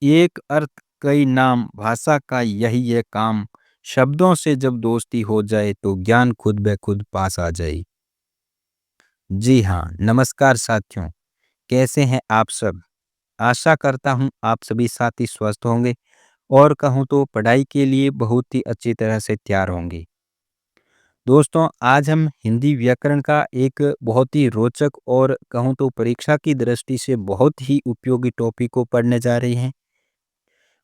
एक अर्थ कई नाम, भाषा का यही है काम। शब्दों से जब दोस्ती हो जाए तो ज्ञान खुद ब खुद पास आ जाए। जी हाँ, नमस्कार साथियों, कैसे हैं आप सब? आशा करता हूँ आप सभी साथी स्वस्थ होंगे और कहूँ तो पढ़ाई के लिए बहुत ही अच्छी तरह से तैयार होंगे। दोस्तों, आज हम हिंदी व्याकरण का एक बहुत ही रोचक और कहूँ तो परीक्षा की दृष्टि से बहुत ही उपयोगी टॉपिक को पढ़ने जा रहे हैं।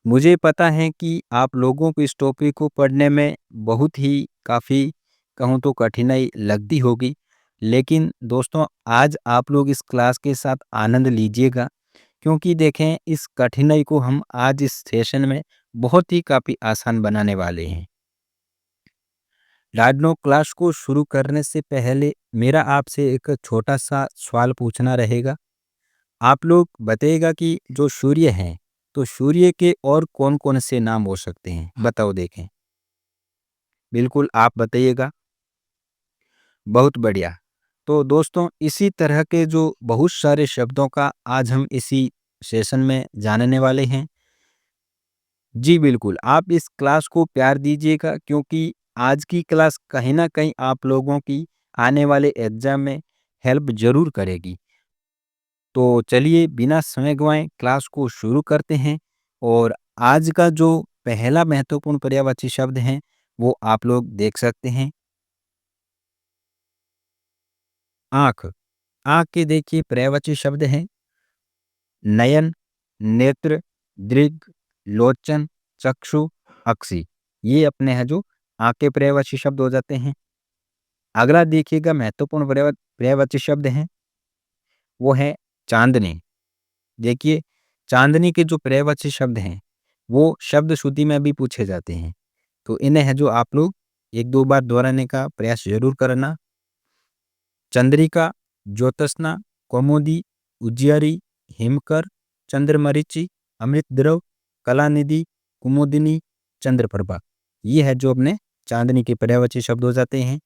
मुझे पता है कि आप लोगों को इस टॉपिक को पढ़ने में बहुत ही काफ़ी कहूँ तो कठिनाई लगती होगी, लेकिन दोस्तों आज आप लोग इस क्लास के साथ आनंद लीजिएगा, क्योंकि देखें इस कठिनाई को हम आज इस सेशन में बहुत ही काफ़ी आसान बनाने वाले हैं। लाडनो, क्लास को शुरू करने से पहले मेरा आपसे एक छोटा सा सवाल पूछना रहेगा। आप लोग बताइएगा कि जो सूर्य हैं, तो सूर्य के और कौन-कौन से नाम हो सकते हैं? बताओ देखें। बिल्कुल, आप बताइएगा। बहुत बढ़िया। तो दोस्तों इसी तरह के जो बहुत सारे शब्दों का आज हम इसी सेशन में जानने वाले हैं। जी बिल्कुल, आप इस क्लास को प्यार दीजिएगा, क्योंकि आज की क्लास कहीं न कहीं आप लोगों की आने वाले एग्ज़ाम में हेल्प ज़रूर करेगी। तो चलिए बिना समय गँवाए क्लास को शुरू करते हैं और आज का जो पहला महत्वपूर्ण पर्यायवाची शब्द है, वो आप लोग देख सकते हैं, आँख। आँख के देखिए पर्यायवाची शब्द हैं नयन, नेत्र, दृग, लोचन, चक्षु, अक्षि। ये अपने हैं जो आँख के पर्यायवाची शब्द हो जाते हैं। अगला देखिएगा महत्वपूर्ण पर्यायवाची शब्द हैं, वो है चाँदनी। देखिए, चाँदनी के जो पर्यायवाची शब्द हैं, वो शब्द शुद्धि में भी पूछे जाते हैं। तो इन्हें है जो आप लोग 1-2 बार दोहराने का प्रयास ज़रूर करना। चंद्रिका, ज्योत्स्ना, कौमुदी, उजियारी, हिमकर, चंद्रमरीचि, अमृत द्रव, कलानिधि, कुमुदिनी, चंद्रप्रभा। ये है जो अपने चाँदनी के पर्यायवाची शब्द हो जाते हैं।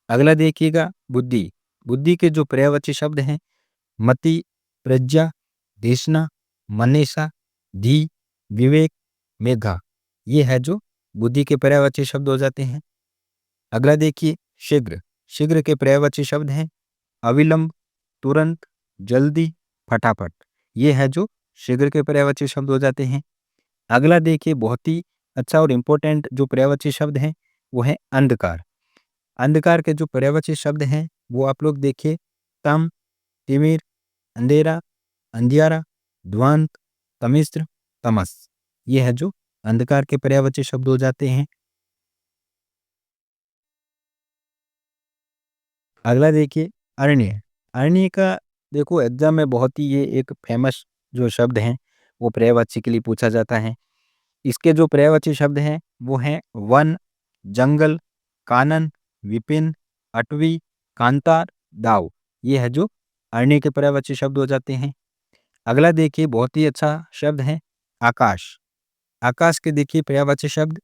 अगला देखिएगा बुद्धि। बुद्धि के जो पर्यायवाची शब्द हैं मति, प्रज्ञा, देशना, मनीषा, धी, विवेक, मेधा। ये है जो बुद्धि के पर्यायवाची शब्द हो जाते हैं। अगला देखिए शीघ्र। शीघ्र के पर्यायवाची शब्द हैं अविलंब, तुरंत, जल्दी, फटाफट। ये है जो शीघ्र के पर्यायवाची शब्द हो जाते हैं। अगला देखिए बहुत ही अच्छा और इम्पोर्टेंट जो पर्यायवाची शब्द हैं, वो है अंधकार। अंधकार के जो पर्यायवाची शब्द हैं, वो आप लोग देखिए तम, तिमिर, अंधेरा, अंधियारा, ध्वंत, तमिश्र, तमस। ये है जो अंधकार के पर्यायवाची शब्द हो जाते हैं। अगला देखिए अरण्य। अरण्य का देखो एग्जाम में बहुत ही ये एक फेमस जो शब्द हैं, वो पर्यायवाची के लिए पूछा जाता है। इसके जो पर्यायवाची शब्द हैं, वो हैं वन, जंगल, कानन, विपिन, अटवी, कांतार, दाव। ये है जो अरण्य के पर्यायवाची शब्द हो जाते हैं। अगला देखिए बहुत ही अच्छा शब्द है आकाश। आकाश के देखिए पर्यायवाची शब्द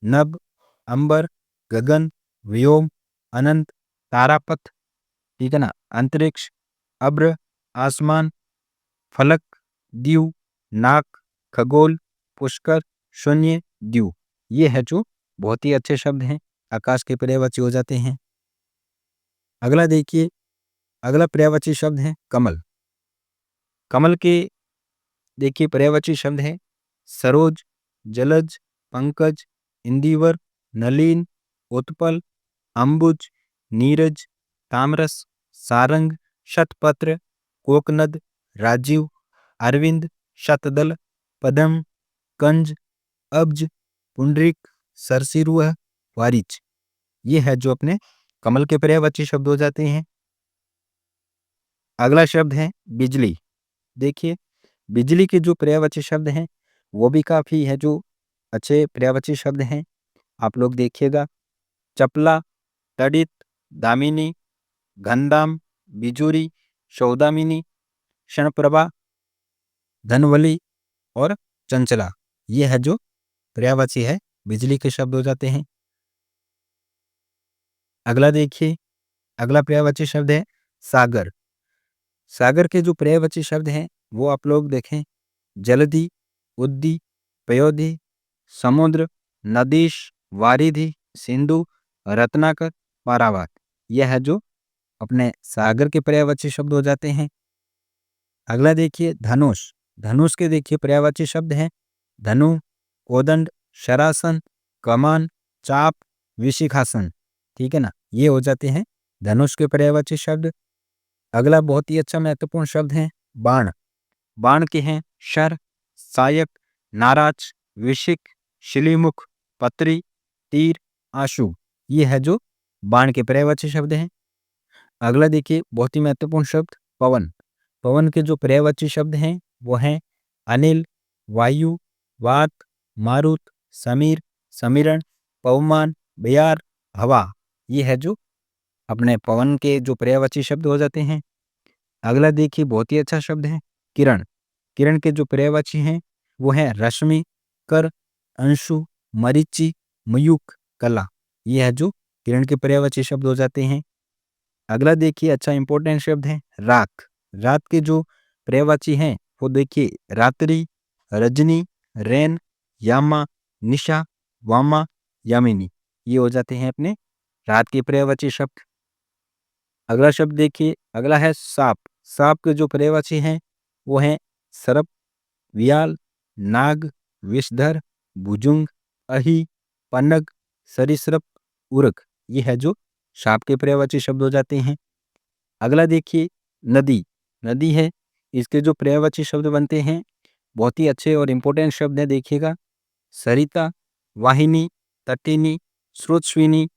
नभ, अंबर, गगन, व्योम, अनंत, तारापथ, ठीक है ना, अंतरिक्ष, अब्र, आसमान, फलक, द्यू, नाक, खगोल, पुष्कर, शून्य, द्यू। ये है जो बहुत ही अच्छे शब्द हैं, आकाश के पर्यायवाची हो जाते हैं। अगला देखिए, अगला पर्यायवाची शब्द है कमल। कमल के देखिए पर्यायवाची शब्द है सरोज, जलज, पंकज, इंदिवर, नलीन, उत्पल, अंबुज, नीरज, तामरस, सारंग, शतपत्र, कोकनद, राजीव, अरविंद, शतदल, पदम, कंज, अब्ज, पुंडरीक, सरसिरुह, वारिच। ये है जो अपने कमल के पर्यायवाची शब्द हो जाते हैं। अगला शब्द है बिजली। देखिए बिजली के जो पर्यायवाची शब्द हैं, वो भी काफ़ी है जो अच्छे पर्यायवाची शब्द हैं। आप लोग देखिएगा चपला, तड़ित, दामिनी, घनदाम, बिजुरी, सौदामिनी, क्षणप्रभा, धनवली और चंचला। ये है जो पर्यायवाची है, बिजली के शब्द हो जाते हैं। अगला देखिए, अगला पर्यायवाची शब्द है सागर। सागर के जो पर्यायवाची शब्द हैं वो आप लोग देखें, जलधि, उद्दि, पयोधि, समुद्र, नदीश, वारिधि, सिंधु, रत्नाकर, पारावार। यह है जो अपने सागर के पर्यायवाची शब्द हो जाते हैं। अगला देखिए धनुष। धनुष के देखिए पर्यायवाची शब्द हैं धनु, कोदंड, शरासन, कमान, चाप, विशिखासन। ठीक है ना, ये हो जाते हैं धनुष के पर्यायवाची शब्द। अगला बहुत ही अच्छा महत्वपूर्ण शब्द है बाण। बाण के हैं शर, सायक, नाराज, विशिक, शिलीमुख, पत्री, तीर, आशु। ये है जो बाण के पर्यायवाची शब्द हैं। अगला देखिए बहुत ही महत्वपूर्ण शब्द पवन। पवन के जो पर्यायवाची शब्द हैं वो हैं अनिल, वायु, वात, मारुत, समीर, समीरण, पवमान, बयार, हवा। ये है जो अपने पवन के जो पर्यायवाची शब्द हो जाते हैं। अगला देखिए बहुत ही अच्छा शब्द है किरण। किरण के जो पर्यायवाची हैं वो हैं रश्मि, कर, अंशु, मरीचि, मयूख, कला। ये है जो किरण के पर्यायवाची शब्द हो जाते हैं। अगला देखिए अच्छा इंपॉर्टेंट शब्द है रात। रात के जो पर्यायवाची हैं वो देखिए रात्रि, रजनी, रैन, यामा, निशा, वामा, यामिनी। ये हो जाते हैं अपने रात के पर्यायवाची शब्द। अगला शब्द देखिए, अगला है सांप। सांप के जो पर्यायवाची हैं वो हैं सर्प, व्याल, नाग, विषधर, भुजुंग, अहि, पन्नग, सरीसृप, उर्ग। ये है जो सांप के पर्यायवाची शब्द हो जाते हैं। अगला देखिए नदी। नदी है, इसके जो पर्यायवाची शब्द बनते हैं बहुत ही अच्छे और इम्पोर्टेंट शब्द है, देखिएगा सरिता, वाहिनी, तटिनी, स्रोतस्विनी,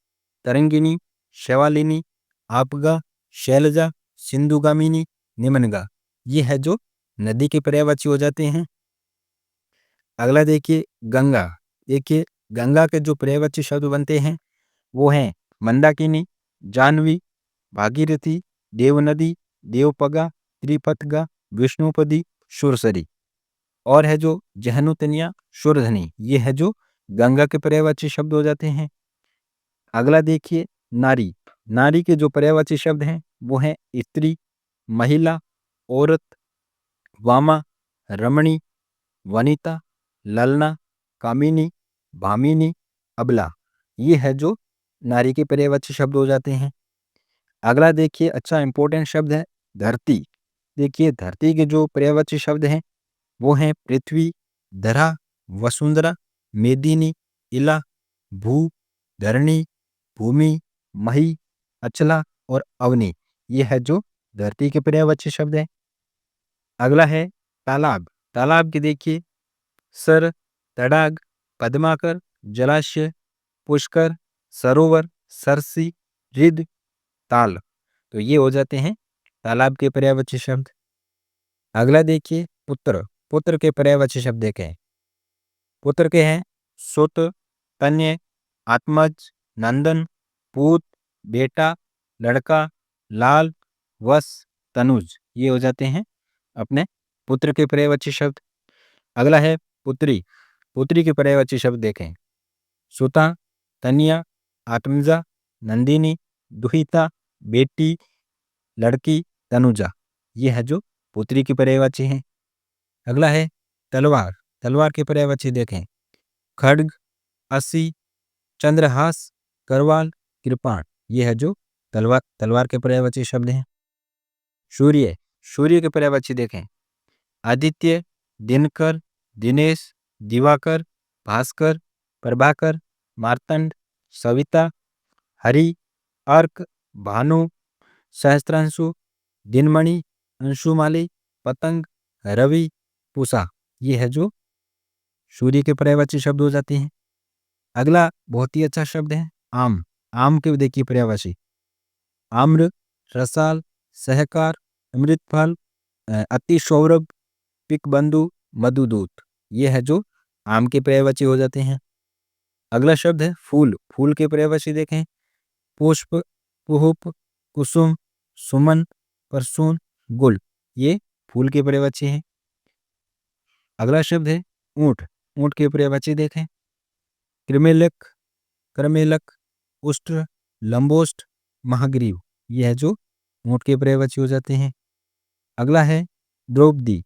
तरंगिनी, शैवालिनी, आपगा, शैलजा, सिंधुगामिनी, निमनगा। ये है जो नदी के पर्यायवाची हो जाते हैं। अगला देखिए गंगा। देखिए गंगा के जो पर्यायवाची शब्द बनते हैं वो हैं मंदाकिनी, जानवी, भागीरथी, देवनदी, देवपगा, त्रिपथगा, विष्णुपदी, सुरसरी। और है जो जहनुतनिया, सुरधनी। ये है जो गंगा के पर्यायवाची शब्द हो जाते हैं। अगला देखिए नारी। नारी के जो पर्यायवाची शब्द हैं वो हैं स्त्री, महिला, औरत, वामा, रमणी, वनिता, ललना, कामिनी, भामिनी, अबला। ये है जो नारी के पर्यायवाची शब्द हो जाते हैं। अगला देखिए अच्छा इंपॉर्टेंट शब्द है धरती। देखिए धरती के जो पर्यायवाची शब्द हैं वो हैं पृथ्वी, धरा, वसुंधरा, मेदिनी, इला, भू, धरणी, भूमि, मही, अचला और अवनी। ये है जो धरती के पर्यायवाची शब्द है। अगला है तालाब। तालाब के देखिए सर, तड़ाग, पद्माकर, जलाशय, पुष्कर, सरोवर, सरसी, रिद, ताल। तो ये हो जाते हैं तालाब के पर्यायवाची शब्द। अगला देखिए पुत्र। पुत्र के पर्यायवाची शब्द देखें। पुत्र के हैं सुत, तन्य, आत्मज, नंदन, पूत, बेटा, लड़का, लाल, वश, तनुज। ये हो जाते हैं अपने पुत्र के पर्यायवाची शब्द। अगला है पुत्री। पुत्री के पर्यायवाची शब्द देखें। सुता, तनिया, आत्मजा, नंदिनी, दुहिता, बेटी, लड़की, तनुजा। ये है जो पुत्री की पर्यायवाची हैं। अगला है तलवार। तलवार के पर्यायवाची देखें। खड्ग, असी, चंद्रहास, करवाल, कृपाण। ये है जो तलवार तलवार के पर्यायवाची शब्द हैं। सूर्य। सूर्य के पर्यायवाची देखें। आदित्य, दिनकर, दिनेश, दिवाकर, भास्कर, प्रभाकर, मार्तंड, सविता, हरि, अर्क, भानु, सहस्त्रांशु, दिनमणि, अंशुमाली, पतंग, रवि, पूषा। ये है जो सूर्य के पर्यायवाची शब्द हो जाते हैं। अगला बहुत ही अच्छा शब्द है आम। आम के देखिए पर्यायवाची। आम्र, रसाल, सहकार, अमृतफल, अति सौरभ, पिकबंधु, मधुदूत। ये है जो आम के पर्यायवाची हो जाते हैं। अगला शब्द है फूल। फूल के पर्यायवाची देखें। पुष्प, पुष्प, कुसुम, सुमन, परसून, गुल। ये फूल के पर्यायवाची हैं। अगला शब्द है ऊंट। ऊंट के पर्यायवाची देखें। कृमिलक, कर्मेलक, उष्ट्र, लंबोष्ट, महाग्रीव। ये है जो ऊंट के पर्यायवाची हो जाते हैं। अगला है द्रौपदी।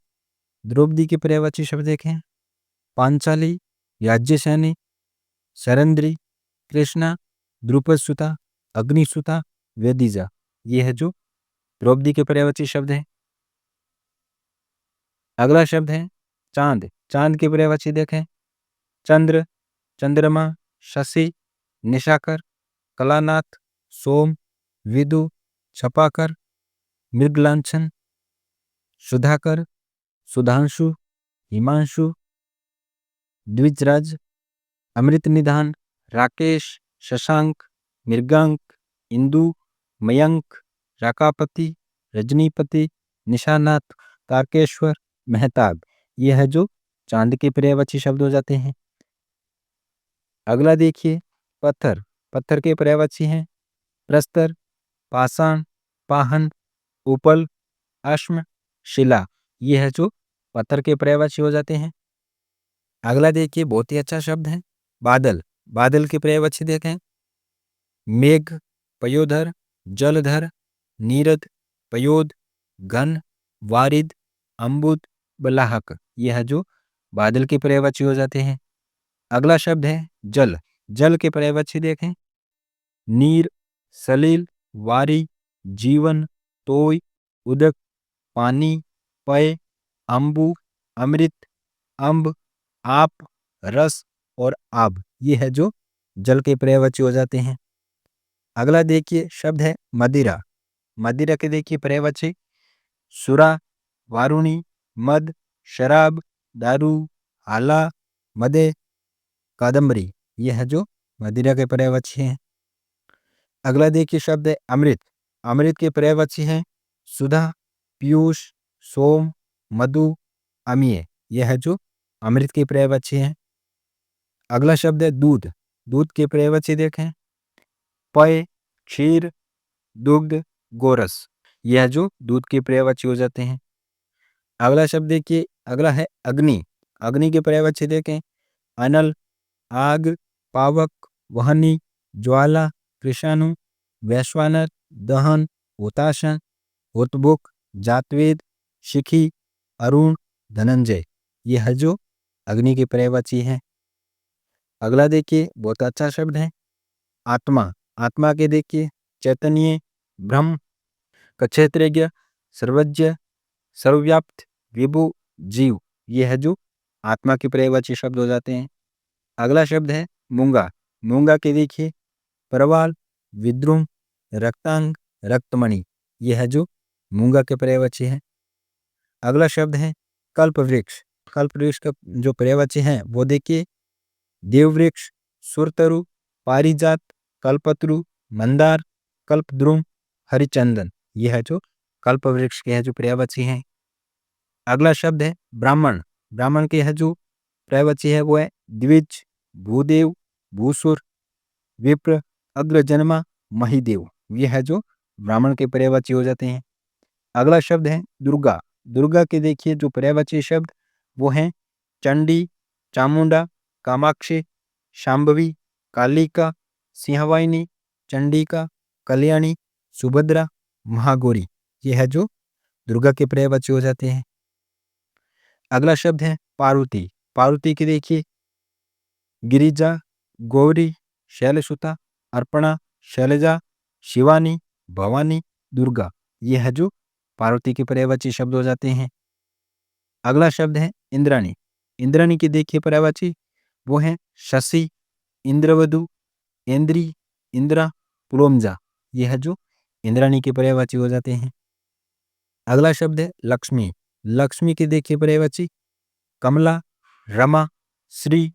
द्रौपदी के पर्यायवाची शब्द देखें, पांचाली, याज्ञसेनी, सरंद्री, कृष्णा, द्रुपद सुता, अग्निसुता, वेदिजा। ये है जो द्रौपदी के पर्यायवाची शब्द है। अगला शब्द है चांद। चांद के पर्यायवाची देखें, चंद्र, चंद्रमा, शशि, निशाकर, कलानाथ, सोम, विदु, छपाकर, मृगलांछन, सुधाकर, सुधांशु, हिमांशु, द्विजराज, अमृत निधान, राकेश, शशांक, मृगांक, इंदु, मयंक, राकापति, रजनीपति, निशानाथ, तारकेश्वर, मेहताब। ये है जो चांद के पर्यायवाची शब्द हो जाते हैं। अगला देखिए पत्थर। पत्थर के पर्यायवाची हैं प्रस्तर, पाषाण, पाहन, उपल, अश्म, शिला। ये है जो पत्थर के पर्यायवाची हो जाते हैं। अगला देखिए बहुत ही अच्छा शब्द है बादल। बादल के पर्यायवाची देखें, मेघ, पयोधर, जलधर, नीरद, पयोद, घन, वारिद, अम्बुद, बलाहक। यह है जो बादल के पर्यायवाची हो जाते हैं। अगला शब्द है जल। जल के पर्यायवाची देखें, नीर, सलील, वारी, जीवन, तोय, उदक, पानी, पय, अम्बु, अमृत, अम्ब, आप, रस और आब। ये है जो जल के पर्यायवाची हो जाते हैं। अगला देखिए शब्द है मदिरा। मदिरा के देखिए पर्यायवाची, सुरा, वारुणी, मद, शराब, दारू, हाला, मदे, कादम्बरी। यह है जो मदिरा के पर्यायवाची हैं। अगला देखिए शब्द है अमृत। अमृत के पर्यायवाची हैं सुधा, पीयूष, सोम, मधु, अमीय। यह है जो अमृत के पर्यायवाची हैं। अगला शब्द है दूध। दूध के पर्यायवाची देखें, पय, क्षीर, दुग्ध, गोरस। यह जो दूध के पर्यायवाची हो जाते हैं। अगला शब्द देखिए, अगला है अग्नि। अग्नि के पर्यायवाची देखें, अनल, आग, पावक, वहनी, ज्वाला, कृषाणु, वैश्वानर, दहन, हुताशन, हुतबुक, जातवेद, शिखी, अरुण, धनंजय। यह है जो अग्नि के पर्यायवाची हैं। अगला देखिए बहुत अच्छा शब्द है आत्मा। आत्मा के देखिए चैतन्य, ब्रह्म, क्षेत्रज्ञ, सर्वज्ञ, सर्वव्याप्त, विभु, जीव। यह है जो आत्मा के पर्यायवाची शब्द हो जाते हैं। अगला शब्द है मूंगा। मूंगा के देखिए परवाल, विद्रुम, रक्तांग, रक्तमणि। यह है जो मूंगा के पर्यायवाची है। अगला शब्द है कल्प वृक्ष। कल्प वृक्ष का जो पर्यायवाची है वो देखिए देववृक्ष, सुरतरु, पारिजात, कल्पत्रु, मंदार, कल्पद्रुम, हरिचंदन। यह है जो कल्प वृक्ष के है जो पर्यायवाची हैं। अगला शब्द है ब्राह्मण। ब्राह्मण के है जो पर्यायवाची है वो है द्विज, भूदेव, भूसुर, विप्र, अग्रजन्मा, महिदेव। यह है जो ब्राह्मण के पर्यायवाची हो जाते हैं। अगला शब्द है दुर्गा। दुर्गा के देखिए जो पर्यायवाची शब्द वो हैं चंडी, चामुंडा, कामाक्षी, शांभवी, कालिका, सिंहवाहिनी, चंडिका, कल्याणी, सुभद्रा, महागौरी। यह है जो दुर्गा के पर्यायवाची हो जाते हैं। अगला शब्द है पार्वती। पार्वती के देखिए गिरिजा, गौरी, शैलसुता, अर्पणा, शैलजा, शिवानी, भवानी, दुर्गा। यह है जो पार्वती के पर्यायवाची शब्द हो जाते हैं। अगला शब्द है इंद्राणी। इंद्राणी की देखिए पर्यायवाची वो है शशि, इंद्रवधु, इंद्री, इंद्रा, पुलोमजा। यह है जो इंद्राणी के पर्यायवाची हो जाते हैं। अगला शब्द है लक्ष्मी। लक्ष्मी की देखिए पर्यायवाची कमला, रमा, श्री,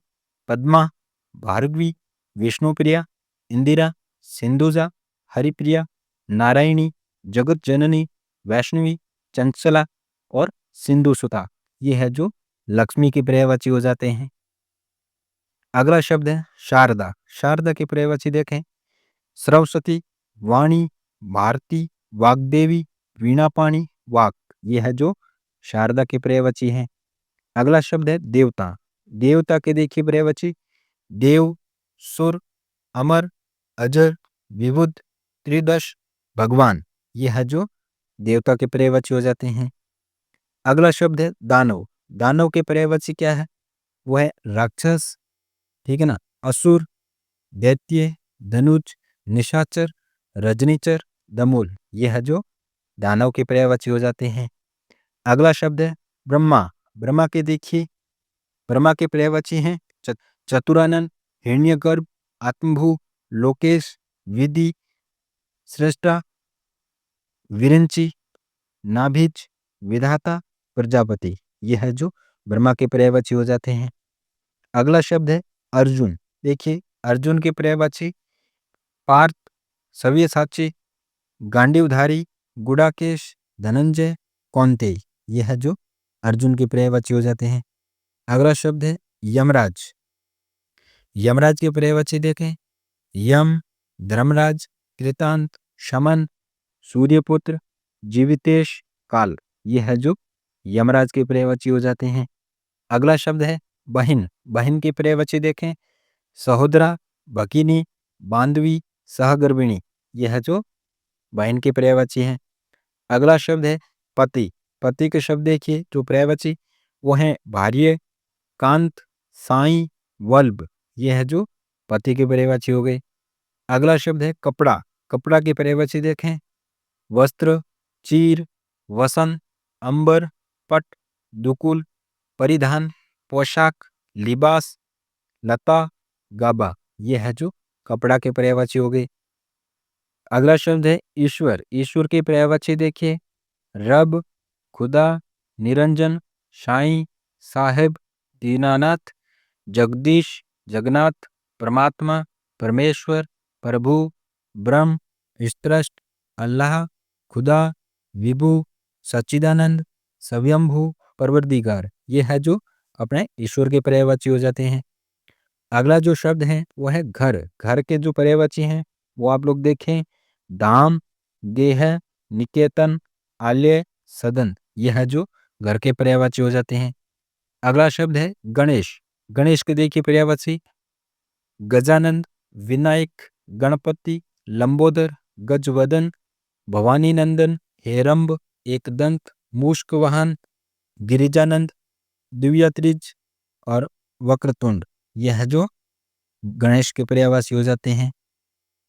पद्मा, भार्गवी, विष्णुप्रिया, इंदिरा, सिंधुजा, हरिप्रिया, नारायणी, जगत जननी, वैष्णवी, चंचला और सिंधुसुता। ये है जो लक्ष्मी के पर्यायवाची हो जाते हैं। अगला शब्द है शारदा। शारदा के पर्यायवाची देखें सरस्वती, वाणी, भारती, वाग्देवी, वीणापाणी, वाक। ये है जो शारदा के पर्यायवाची हैं। अगला शब्द है देवता। देवता के देखिए पर्यायवाची देव, सुर, अमर, अजर, विबुध, त्रिदश, भगवान। ये है जो देवता के पर्यायवाची हो जाते हैं। अगला शब्द है दानव। दानव के पर्यायवाची क्या है? वो है राक्षस, ठीक है ना, असुर, दैत्य, धनुज, निशाचर, रजनीचर, दमूल। ये है जो दानव के पर्यायवाची हो जाते हैं। अगला शब्द है ब्रह्मा। ब्रह्मा के देखिए, ब्रह्मा के पर्यायवाची हैं चतुरानन, हिरण्यगर्भ, आत्मभू, लोकेश, विधि, सृष्टा, विरंची, नाभिज, विधाता, प्रजापति। यह है जो ब्रह्मा के पर्यायवाची हो जाते हैं। अगला शब्द है अर्जुन। देखिए, अर्जुन के पर्यायवाची पार्थ, सव्यसाची, गांडीवधारी, गुडाकेश, धनंजय, कौंतेय। यह है जो अर्जुन के पर्यायवाची हो जाते हैं। अगला शब्द है यमराज। यमराज के पर्यायवाची देखें, यम, धर्मराज, कृतांत, शमन, सूर्यपुत्र, जीवितेश, काल। यह है जो यमराज के पर्यायवाची हो जाते हैं। अगला शब्द है बहिन। बहिन के पर्यायवाची देखें, सहोदरा, भगिनी, बांधवी, सहगर्भिणी। यह जो बहन के पर्यायवाची हैं। अगला शब्द है पति। पति के शब्द देखिए जो पर्यायवाची, वो हैं भार्य, कांत, साई, वल्भ। यह है जो पति के पर्यायवाची हो गए। अगला शब्द है कपड़ा। कपड़ा के पर्यायवाची देखें, वस्त्र, चीर, वसन, अंबर, पट, दुकुल, परिधान, पोशाक, लिबास, लता, गाबा। यह है जो कपड़ा के पर्यायवाची हो गए। अगला शब्द है ईश्वर। ईश्वर के पर्यायवाची देखिए, रब, खुदा, निरंजन, साईं, साहेब, दीनानाथ, जगदीश, जगन्नाथ, परमात्मा, परमेश्वर, प्रभु, ब्रह्म, स्त्रष्ट, अल्लाह, खुदा, विभु, सच्चिदानंद, स्वयंभू, परवरदिगार। ये है जो अपने ईश्वर के पर्यायवाची हो जाते हैं। अगला जो शब्द है वो है घर। घर के जो पर्यायवाची हैं वो आप लोग देखें, धाम, गेह, निकेतन, आलय, सदन। यह है जो घर के पर्यायवाची हो जाते हैं। अगला शब्द है गणेश। गणेश के देखिए पर्यायवाची, गजानंद, विनायक, गणपति, लंबोदर, गजवदन, भवानी नंदन, हेरंब, एकदंत, मूष्क वाहन, गिरिजानंद, दिव्यात्रिज और वक्रतुंड। यह है जो गणेश के पर्यायवाची हो जाते हैं।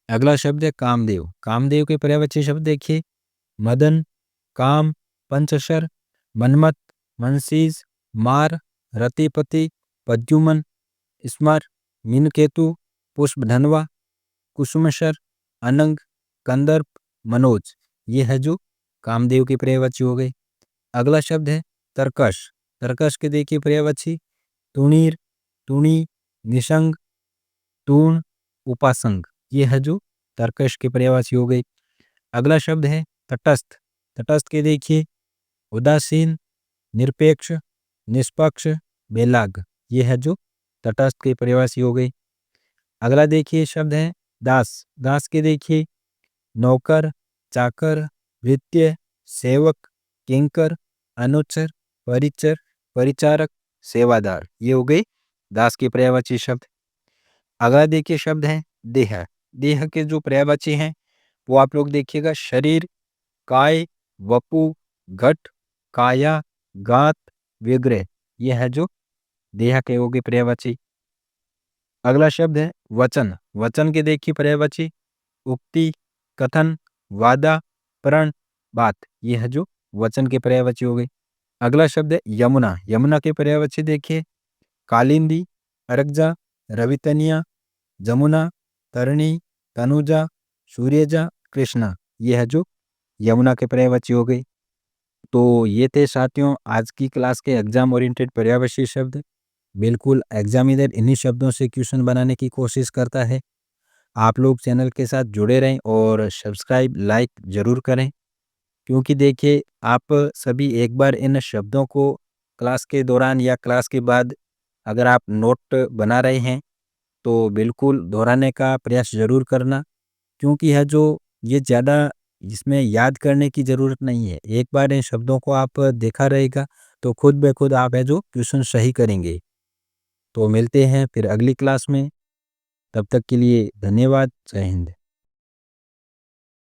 अगला शब्द है कामदेव। कामदेव के पर्यायवाची शब्द देखिए, मदन, काम, पंचशर, मनमत, मनसीज, मार, रतिपति, प्रद्युमन, स्मर, मीनकेतु, पुष्पधनवा, कुसुमशर, अनंग, कंदर्प, मनोज। ये है जो कामदेव के पर्यायवाची हो गए। अगला शब्द है तरकश। तरकश के देखिए पर्यायवाची, तुणीर, तुणी, निशंग, तूण, उपासंग। ये है जो तरकश के पर्यायवाची हो गए। अगला शब्द है तटस्थ। तटस्थ के देखिए, उदासीन, निरपेक्ष, निष्पक्ष, बेलाग। ये है जो तटस्थ के पर्यायवाची हो गए। अगला देखिए शब्द है दास। दास के देखिए, नौकर, चाकर, भृत्य, सेवक, किंकर, अनुचर, परिचर, परिचारक, सेवादार। ये हो गए दास के पर्यायवाची शब्द। अगला देखिए शब्द है देह। देह के जो पर्यायवाची हैं वो आप लोग देखिएगा, शरीर, काय, वपु, घट, काया, गात, विग्रह। यह है जो देह के हो गए पर्यायवाची। अगला शब्द है वचन। वचन के देखिए पर्यायवाची, उक्ति, कथन, वादा, प्रण, बात। यह है जो वचन के पर्यायवाची हो गए। अगला शब्द है यमुना। यमुना के पर्यायवाची देखिए, कालिंदी, अरगजा, रवितनिया, जमुना, तरणी, तनुजा, सूर्यजा, कृष्णा। यह है जो यमुना के पर्यायवाची हो गई। तो ये थे साथियों आज की क्लास के एग्जाम ओरिएंटेड पर्यायवाची शब्द। बिल्कुल एग्जामिनर इन्हीं शब्दों से क्वेश्चन बनाने की कोशिश करता है। आप लोग चैनल के साथ जुड़े रहें और सब्सक्राइब, लाइक ज़रूर करें, क्योंकि देखिए आप सभी एक बार इन शब्दों को क्लास के दौरान या क्लास के बाद अगर आप नोट बना रहे हैं तो बिल्कुल दोहराने का प्रयास ज़रूर करना, क्योंकि है जो ये ज़्यादा इसमें याद करने की ज़रूरत नहीं है। एक बार इन शब्दों को आप देखा रहेगा तो खुद ब खुद आप है जो क्वेश्चन सही करेंगे। तो मिलते हैं फिर अगली क्लास में, तब तक के लिए धन्यवाद। जय हिंद।